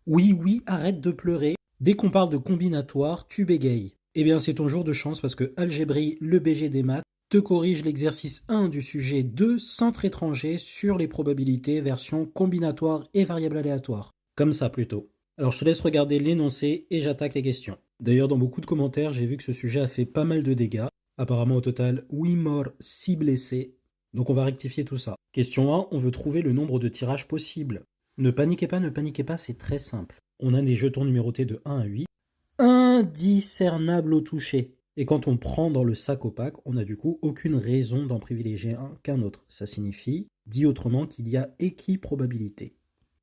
Oui, oui, arrête de pleurer. Dès qu'on parle de combinatoire, tu bégayes. Eh bien, c'est ton jour de chance parce que Algébrie, le BG des maths, te corrige l'exercice 1 du sujet 2, centre étranger sur les probabilités, version combinatoire et variable aléatoire. Comme ça plutôt. Alors, je te laisse regarder l'énoncé et j'attaque les questions. D'ailleurs, dans beaucoup de commentaires, j'ai vu que ce sujet a fait pas mal de dégâts. Apparemment, au total, 8 morts, 6 blessés. Donc, on va rectifier tout ça. Question 1, on veut trouver le nombre de tirages possibles. Ne paniquez pas, c'est très simple. On a des jetons numérotés de 1 à 8, indiscernables au toucher. Et quand on prend dans le sac opaque, on n'a du coup aucune raison d'en privilégier un qu'un autre. Ça signifie, dit autrement, qu'il y a équiprobabilité.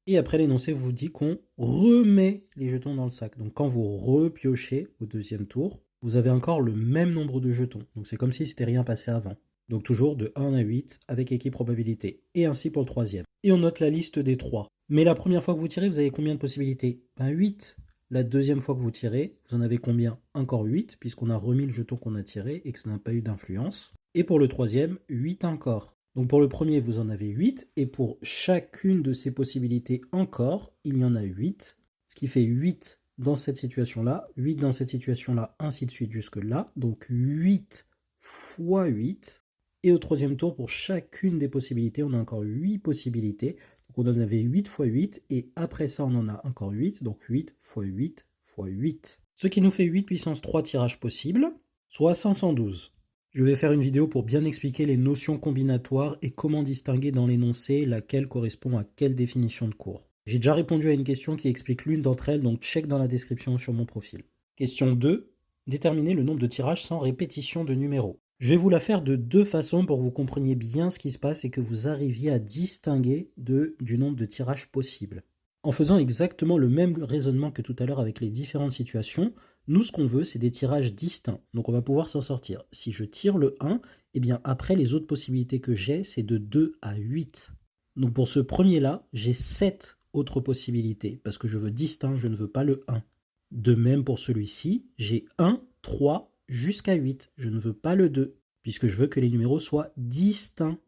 Et après l'énoncé vous dit qu'on remet les jetons dans le sac. Donc quand vous repiochez au deuxième tour, vous avez encore le même nombre de jetons. Donc c'est comme si c'était rien passé avant. Donc toujours de 1 à 8 avec équiprobabilité. Et ainsi pour le troisième. Et on note la liste des 3. Mais la première fois que vous tirez, vous avez combien de possibilités? Ben 8. La deuxième fois que vous tirez, vous en avez combien? Encore 8, puisqu'on a remis le jeton qu'on a tiré et que ça n'a pas eu d'influence. Et pour le troisième, 8 encore. Donc pour le premier, vous en avez 8, et pour chacune de ces possibilités encore, il y en a 8, ce qui fait 8 dans cette situation-là, 8 dans cette situation-là, ainsi de suite jusque-là, donc 8 fois 8. Et au troisième tour, pour chacune des possibilités, on a encore 8 possibilités. Donc on en avait 8 fois 8, et après ça, on en a encore 8, donc 8 fois 8 fois 8. Ce qui nous fait 8 puissance 3 tirages possibles, soit 512. Je vais faire une vidéo pour bien expliquer les notions combinatoires et comment distinguer dans l'énoncé laquelle correspond à quelle définition de cours. J'ai déjà répondu à une question qui explique l'une d'entre elles, donc check dans la description sur mon profil. Question 2. Déterminer le nombre de tirages sans répétition de numéros. Je vais vous la faire de deux façons pour que vous compreniez bien ce qui se passe et que vous arriviez à distinguer du nombre de tirages possibles. En faisant exactement le même raisonnement que tout à l'heure avec les différentes situations, nous, ce qu'on veut, c'est des tirages distincts. Donc, on va pouvoir s'en sortir. Si je tire le 1, eh bien, après, les autres possibilités que j'ai, c'est de 2 à 8. Donc, pour ce premier-là, j'ai 7 autres possibilités, parce que je veux distinct, je ne veux pas le 1. De même, pour celui-ci, j'ai 1, 3, jusqu'à 8. Je ne veux pas le 2, puisque je veux que les numéros soient distincts.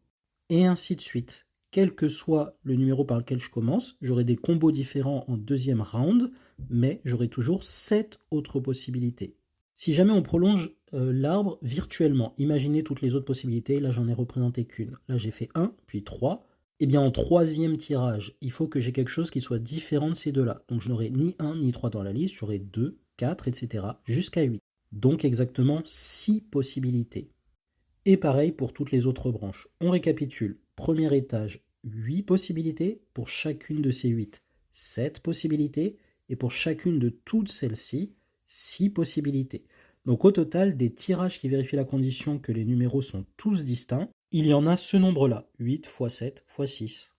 Et ainsi de suite. Quel que soit le numéro par lequel je commence, j'aurai des combos différents en deuxième round, mais j'aurai toujours 7 autres possibilités. Si jamais on prolonge l'arbre virtuellement, imaginez toutes les autres possibilités, là j'en ai représenté qu'une. Là j'ai fait 1, puis 3. Eh bien en troisième tirage, il faut que j'ai quelque chose qui soit différent de ces deux-là. Donc je n'aurai ni 1 ni 3 dans la liste, j'aurai 2, 4, etc. jusqu'à 8. Donc exactement 6 possibilités. Et pareil pour toutes les autres branches. On récapitule. Premier étage, 8 possibilités. Pour chacune de ces 8, 7 possibilités. Et pour chacune de toutes celles-ci, 6 possibilités. Donc au total, des tirages qui vérifient la condition que les numéros sont tous distincts, il y en a ce nombre-là, 8 fois 7 fois 6,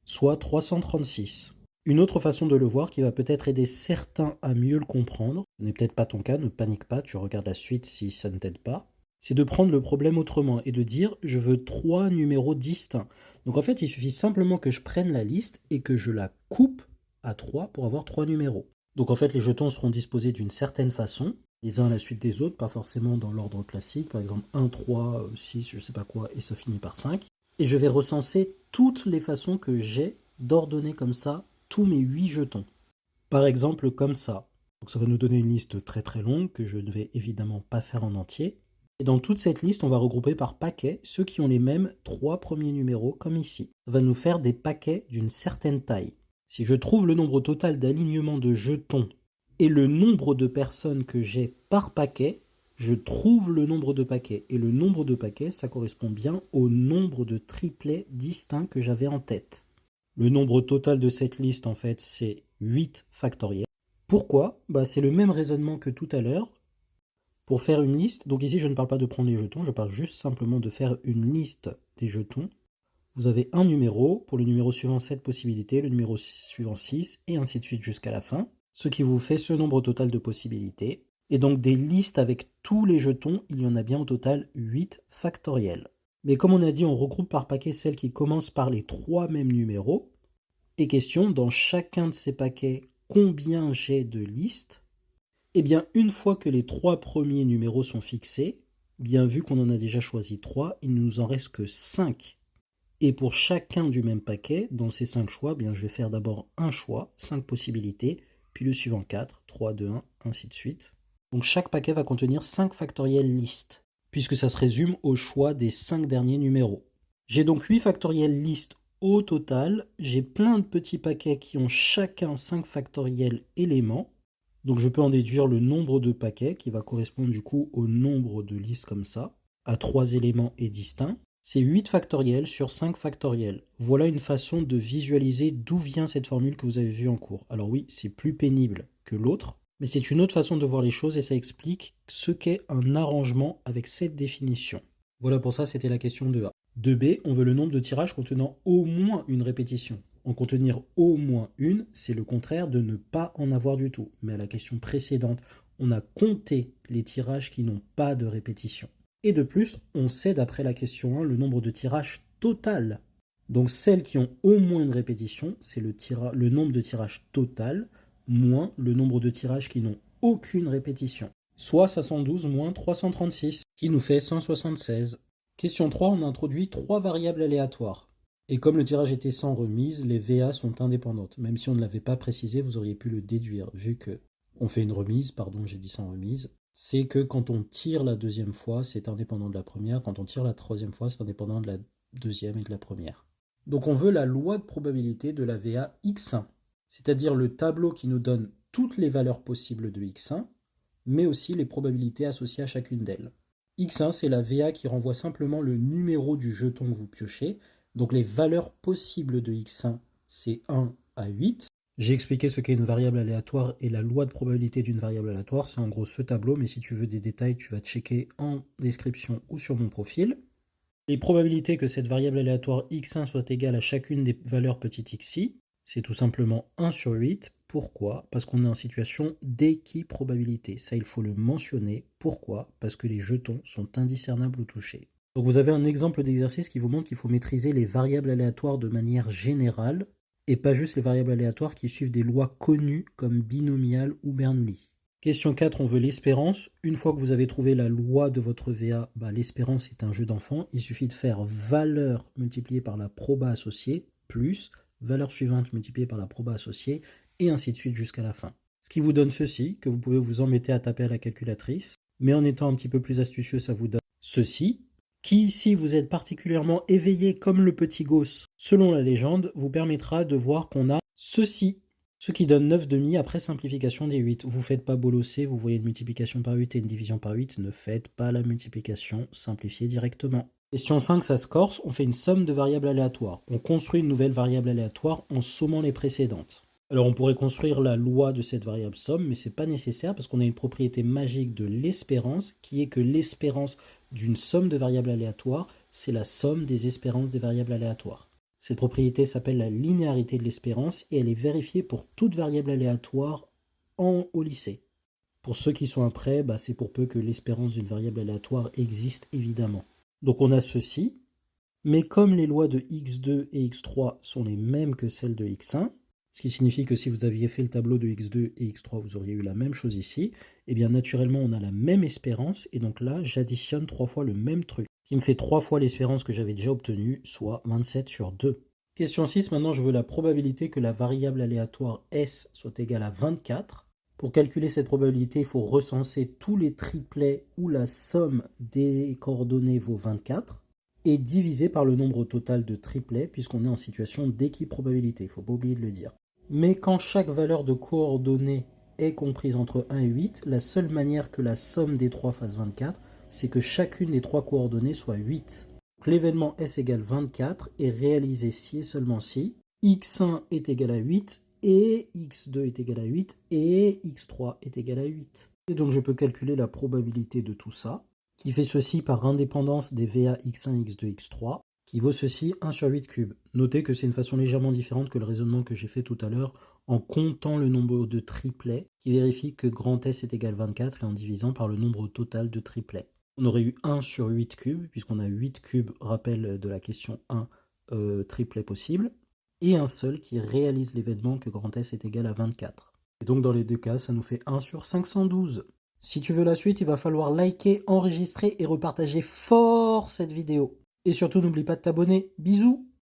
soit 336. Une autre façon de le voir qui va peut-être aider certains à mieux le comprendre, ce n'est peut-être pas ton cas, ne panique pas, tu regardes la suite si ça ne t'aide pas, c'est de prendre le problème autrement et de dire je veux 3 numéros distincts. Donc en fait, il suffit simplement que je prenne la liste et que je la coupe à 3 pour avoir 3 numéros. Donc en fait, les jetons seront disposés d'une certaine façon, les uns à la suite des autres, pas forcément dans l'ordre classique, par exemple 1, 3, 6, je sais pas quoi, et ça finit par 5. Et je vais recenser toutes les façons que j'ai d'ordonner comme ça tous mes 8 jetons. Par exemple comme ça. Donc ça va nous donner une liste très très longue que je ne vais évidemment pas faire en entier. Et dans toute cette liste, on va regrouper par paquets ceux qui ont les mêmes 3 premiers numéros, comme ici. Ça va nous faire des paquets d'une certaine taille. Si je trouve le nombre total d'alignements de jetons et le nombre de personnes que j'ai par paquet, je trouve le nombre de paquets. Et le nombre de paquets, ça correspond bien au nombre de triplets distincts que j'avais en tête. Le nombre total de cette liste, en fait, c'est 8 factoriel. Pourquoi? C'est le même raisonnement que tout à l'heure. Pour faire une liste, donc ici je ne parle pas de prendre les jetons, je parle juste simplement de faire une liste des jetons. Vous avez un numéro, pour le numéro suivant 7 possibilités, le numéro suivant 6, et ainsi de suite jusqu'à la fin, ce qui vous fait ce nombre total de possibilités. Et donc des listes avec tous les jetons, il y en a bien au total 8 factoriels. Mais comme on a dit, on regroupe par paquet celles qui commencent par les 3 mêmes numéros. Et question, dans chacun de ces paquets, combien j'ai de listes? Eh bien, une fois que les 3 premiers numéros sont fixés, bien vu qu'on en a déjà choisi 3, il ne nous en reste que 5. Et pour chacun du même paquet, dans ces 5 choix, bien, je vais faire d'abord un choix, 5 possibilités, puis le suivant 4, 3, 2, 1, ainsi de suite. Donc chaque paquet va contenir 5 factoriels list, puisque ça se résume au choix des 5 derniers numéros. J'ai donc 8 factoriels list au total. J'ai plein de petits paquets qui ont chacun 5 factoriels éléments. Donc je peux en déduire le nombre de paquets qui va correspondre du coup au nombre de listes comme ça, à 3 éléments et distincts. C'est 8 factoriels sur 5 factoriels. Voilà une façon de visualiser d'où vient cette formule que vous avez vue en cours. Alors oui, c'est plus pénible que l'autre, mais c'est une autre façon de voir les choses et ça explique ce qu'est un arrangement avec cette définition. Voilà, pour ça, c'était la question de A. De B, on veut le nombre de tirages contenant au moins une répétition. En contenir au moins une, c'est le contraire de ne pas en avoir du tout. Mais à la question précédente, on a compté les tirages qui n'ont pas de répétition. Et de plus, on sait d'après la question 1 le nombre de tirages total. Donc celles qui ont au moins une répétition, c'est le nombre de tirages total moins le nombre de tirages qui n'ont aucune répétition. Soit 512 moins 336, qui nous fait 176. Question 3, on a introduit 3 variables aléatoires. Et comme le tirage était sans remise, les VA sont indépendantes. Même si on ne l'avait pas précisé, vous auriez pu le déduire, vu que on fait une remise, pardon, j'ai dit sans remise. C'est que quand on tire la deuxième fois, c'est indépendant de la première. Quand on tire la troisième fois, c'est indépendant de la deuxième et de la première. Donc on veut la loi de probabilité de la VA x1, c'est-à-dire le tableau qui nous donne toutes les valeurs possibles de x1, mais aussi les probabilités associées à chacune d'elles. x1, c'est la VA qui renvoie simplement le numéro du jeton que vous piochez. Donc les valeurs possibles de x1, c'est 1 à 8. J'ai expliqué ce qu'est une variable aléatoire et la loi de probabilité d'une variable aléatoire. C'est en gros ce tableau, mais si tu veux des détails, tu vas checker en description ou sur mon profil. Les probabilités que cette variable aléatoire x1 soit égale à chacune des valeurs petit xi, c'est tout simplement 1 sur 8. Pourquoi? Parce qu'on est en situation d'équiprobabilité. Ça, il faut le mentionner. Pourquoi? Parce que les jetons sont indiscernables au toucher. Donc vous avez un exemple d'exercice qui vous montre qu'il faut maîtriser les variables aléatoires de manière générale et pas juste les variables aléatoires qui suivent des lois connues comme binomial ou Bernoulli. Question 4, on veut l'espérance. Une fois que vous avez trouvé la loi de votre VA, l'espérance est un jeu d'enfant. Il suffit de faire valeur multipliée par la proba associée plus valeur suivante multipliée par la proba associée et ainsi de suite jusqu'à la fin. Ce qui vous donne ceci, que vous pouvez vous embêter à taper à la calculatrice, mais en étant un petit peu plus astucieux, ça vous donne ceci, qui, si vous êtes particulièrement éveillé comme le petit Gauss, selon la légende, vous permettra de voir qu'on a ceci, ce qui donne 9/2 après simplification des 8. Vous ne faites pas bolosser, vous voyez une multiplication par 8 et une division par 8, ne faites pas la multiplication, simplifiez directement. Question 5, ça se corse, on fait une somme de variables aléatoires. On construit une nouvelle variable aléatoire en sommant les précédentes. Alors on pourrait construire la loi de cette variable somme, mais ce n'est pas nécessaire parce qu'on a une propriété magique de l'espérance qui est que l'espérance d'une somme de variables aléatoires, c'est la somme des espérances des variables aléatoires. Cette propriété s'appelle la linéarité de l'espérance et elle est vérifiée pour toute variable aléatoire au lycée. Pour ceux qui sont après, c'est pour peu que l'espérance d'une variable aléatoire existe évidemment. Donc on a ceci, mais comme les lois de x2 et x3 sont les mêmes que celles de x1, ce qui signifie que si vous aviez fait le tableau de x2 et x3, vous auriez eu la même chose ici, et bien naturellement on a la même espérance, et donc là j'additionne 3 fois le même truc, qui me fait 3 fois l'espérance que j'avais déjà obtenue, soit 27 sur 2. Question 6, maintenant je veux la probabilité que la variable aléatoire S soit égale à 24. Pour calculer cette probabilité, il faut recenser tous les triplets où la somme des coordonnées vaut 24 et diviser par le nombre total de triplets puisqu'on est en situation d'équiprobabilité, il ne faut pas oublier de le dire. Mais quand chaque valeur de coordonnées est comprise entre 1 et 8, la seule manière que la somme des 3 fasse 24, c'est que chacune des 3 coordonnées soit 8. Donc l'événement S égale 24 est réalisé si et seulement si x1 est égal à 8 et x2 est égal à 8 et x3 est égal à 8. Et donc je peux calculer la probabilité de tout ça, qui fait ceci par indépendance des VA x1, x2, x3, qui vaut ceci 1 sur 8 cubes. Notez que c'est une façon légèrement différente que le raisonnement que j'ai fait tout à l'heure en comptant le nombre de triplets, qui vérifie que grand S est égal à 24 et en divisant par le nombre total de triplets. On aurait eu 1 sur 8 cubes, puisqu'on a 8 cubes, rappel de la question 1, triplet possible, et un seul qui réalise l'événement que grand S est égal à 24. Et donc dans les deux cas, ça nous fait 1 sur 512. Si tu veux la suite, il va falloir liker, enregistrer et repartager fort cette vidéo. Et surtout, n'oublie pas de t'abonner. Bisous!